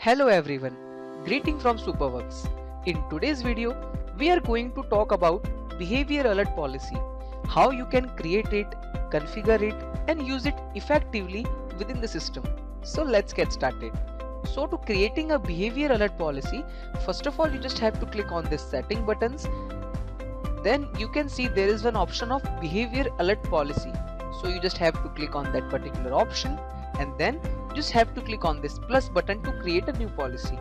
Hello everyone, greeting from Superworks. In today's video, we are going to talk about behavior alert policy, how you can create it, configure it and use it effectively within the system. So let's get started. So to creating a behavior alert policy, first of all you just have to click on this setting buttons. Then you can see there is one option of behavior alert policy. So you just have to click on that particular option and then you just have to click on this plus button to create a new policy.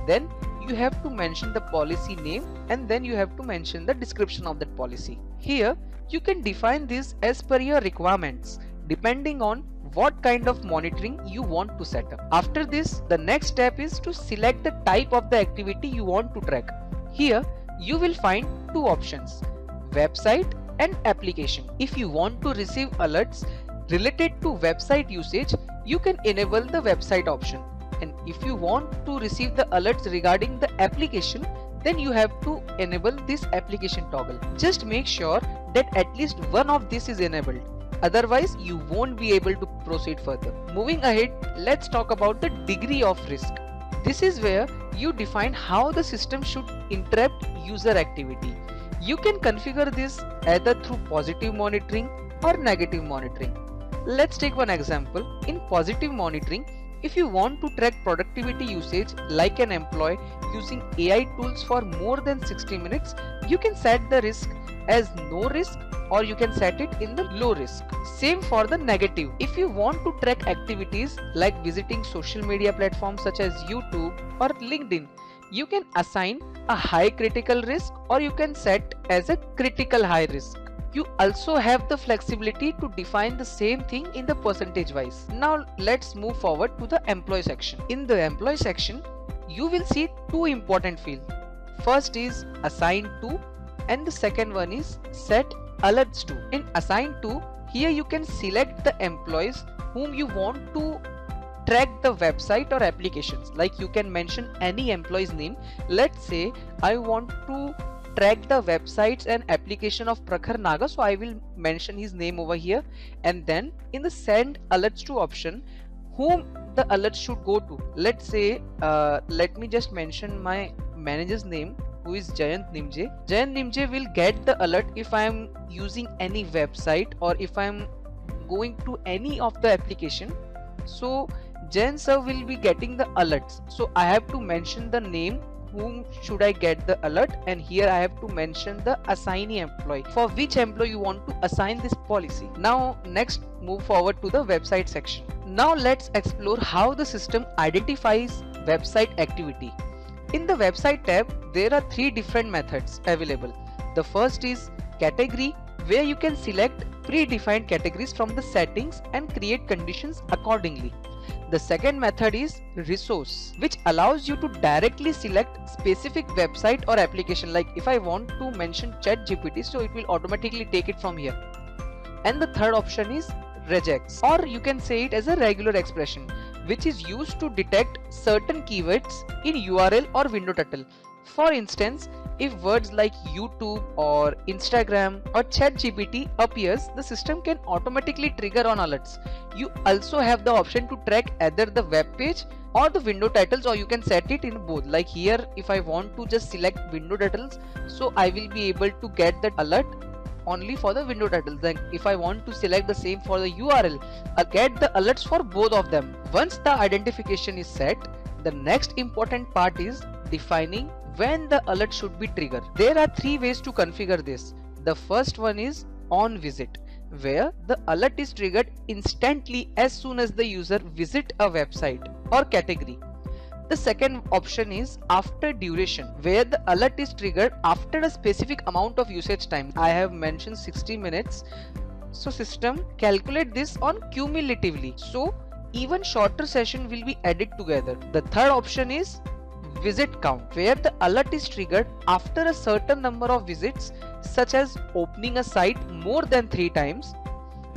Then you have to mention the policy name and then you have to mention the description of that policy. Here you can define this as per your requirements depending on what kind of monitoring you want to set up. After this, the next step is to select the type of the activity you want to track. Here you will find two options, website and application. If you want to receive alerts related to website usage, you can enable the website option, and if you want to receive the alerts regarding the application, then you have to enable this application toggle. Just make sure that at least one of this is enabled, otherwise you won't be able to proceed further. Moving ahead, let's talk about the degree of risk. This is where you define how the system should interrupt user activity. You can configure this either through positive monitoring or negative monitoring. Let's take one example. In positive monitoring, if you want to track productivity usage like an employee using AI tools for more than 60 minutes, you can set the risk as no risk or you can set it in the low risk. Same for the negative. If you want to track activities like visiting social media platforms such as YouTube or LinkedIn, you can assign a high critical risk or you can set as a critical high risk. You also have the flexibility to define the same thing in the percentage wise. Now let's move forward to the employee section. In the employee section, you will see two important fields. First is assign to and the second one is set alerts to. In assign to, here you can select the employees whom you want to track the website or applications. Like you can mention any employee's name. Let's say I want to track the websites and application of Prakhar Naga, so I will mention his name over here, and then in the send alerts to option, whom the alerts should go to. Let's say let me just mention my manager's name, who is Jayant Nimje. Jayant Nimje will get the alert if I am using any website or if I am going to any of the application. So Jayant sir will be getting the alerts. So I have to mention the name whom should I get the alert, and here I have to mention the assignee employee for which employee you want to assign this policy. Now next move forward to the website section. Now let's explore how the system identifies website activity. In the website tab, there are three different methods available. The first is category, where you can select predefined categories from the settings and create conditions accordingly. The second method is resource, which allows you to directly select specific website or application. Like if I want to mention ChatGPT, so it will automatically take it from here. And the third option is regex, or you can say it as a regular expression, which is used to detect certain keywords in URL or window title. For instance, if words like YouTube or Instagram or ChatGPT appears, the system can automatically trigger on alerts. You also have the option to track either the web page or the window titles, or you can set it in both. Like here, if I want to just select window titles, so I will be able to get that alert only for the window titles. Then if I want to select the same for the URL, I'll get the alerts for both of them. Once the identification is set, the next important part is defining when the alert should be triggered. There are three ways to configure this. The first one is on visit, where the alert is triggered instantly as soon as the user visit a website or category. The second option is after duration, where the alert is triggered after a specific amount of usage time. I have mentioned 60 minutes. So system calculate this on cumulatively. So even shorter session will be added together. The third option is visit count, where the alert is triggered after a certain number of visits, such as opening a site more than 3 times.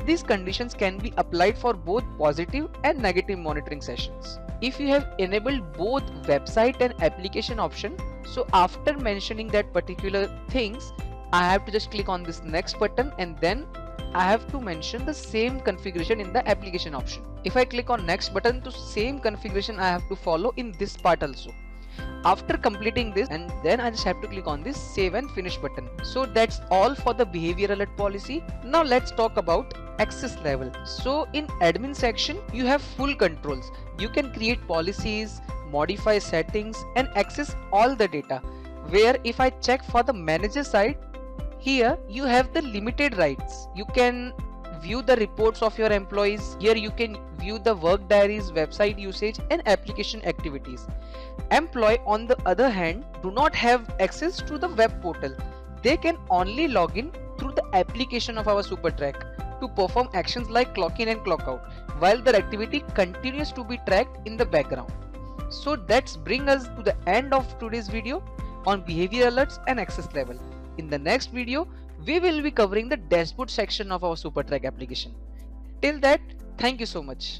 These conditions can be applied for both positive and negative monitoring sessions. If you have enabled both website and application option, so after mentioning that particular things, I have to just click on this next button and then I have to mention the same configuration in the application option. If I click on next button, to same configuration I have to follow in this part also. After completing this, and then I just have to click on this save and finish button. So that's all for the behavior alert policy. Now let's talk about access level. So in admin section, you have full controls. You can create policies, modify settings and access all the data. Where if I check for the manager side, here you have the limited rights. You can view the reports of your employees. Here you can view the work diaries, website usage and application activities. Employee on the other hand do not have access to the web portal. They can only log in through the application of our SuperTrack to perform actions like clock in and clock out, while their activity continues to be tracked in the background. So that's bring us to the end of today's video on behavior alerts and access level. In the next video, we will be covering the dashboard section of our SuperTrack application. Till that, thank you so much.